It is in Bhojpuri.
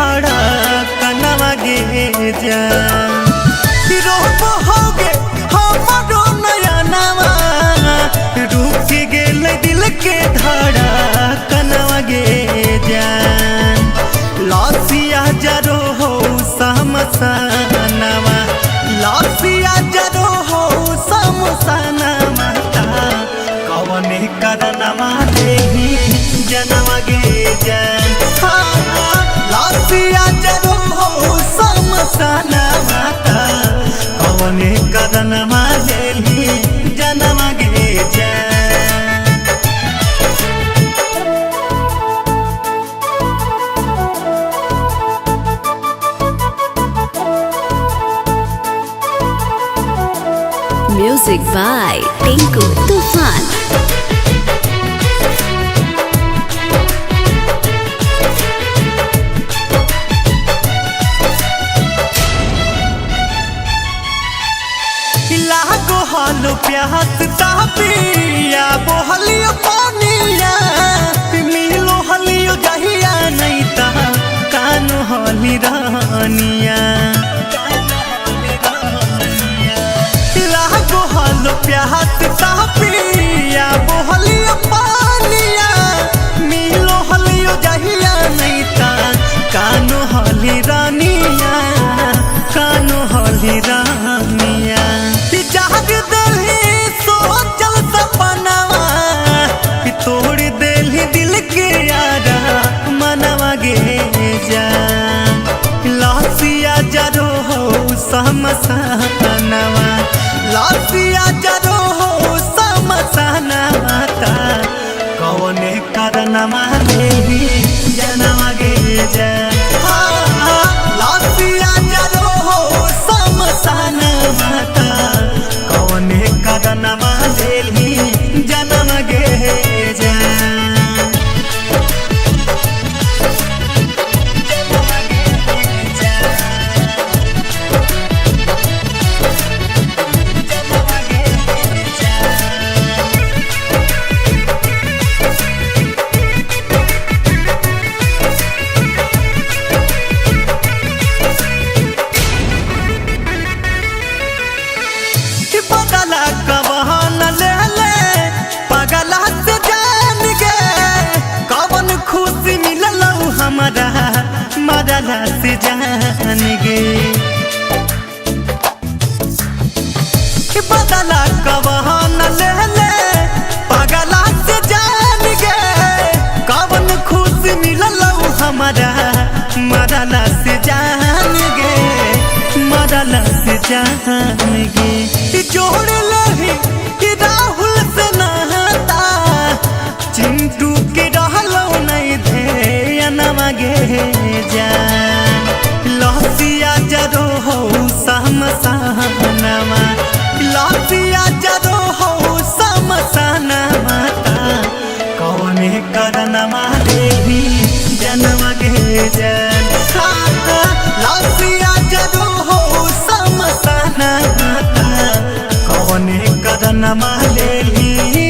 धाड़ा कनवा गे जान रोब होगे हमारो नया नवा रुक गेल दिल के धाड़ा कनवा गे जान लासिया जरो हो समसनवा लासिया जरो हो समसनवा कवने करनवा देही जनवा गे जान लासिया जरो हो समसनवा कवने करनवा देही जनवा गे जान Music by Tinku Tufan. लागो हालो प्यास तापिया बोहलियो पानिया मिलो हलियो जहिया नहीं ता कानो हली रानिया लागो हालो प्यास तापिया बोहलियो पानिया मिलो हलियो जहिया नहीं ता कानो हली रानिया कानो हली रानिया जाग दिली सोचल सपनावा तोड़ दिली दिल के यारा मनवा गे जान लासिया जरो हो समसनवा लासिया जरो हो समसनवा कवने करनवा देवी जनवा गे जान लासिया जरो हो समसनवा कवने करनवा देली जनम गे जान बदला कवन ले ले पगला से जान गे कवन खुशी मिलल हमारा मरला से जान गे बदला कवन ले ले पगला से जान गे कवन खुशी मिलल हमारा मरला से जान गे मरला से जान गे जोड़ लही कि राहुल से नहता चिंटू के रहलो नहीं थे नवा गे जान लासिया जरो हो समसनवा लासिया जरो हो समसनवा कवने करनवा देवी जनवा गे जान लासिया जरो हो समसनवा कवने करनवा देली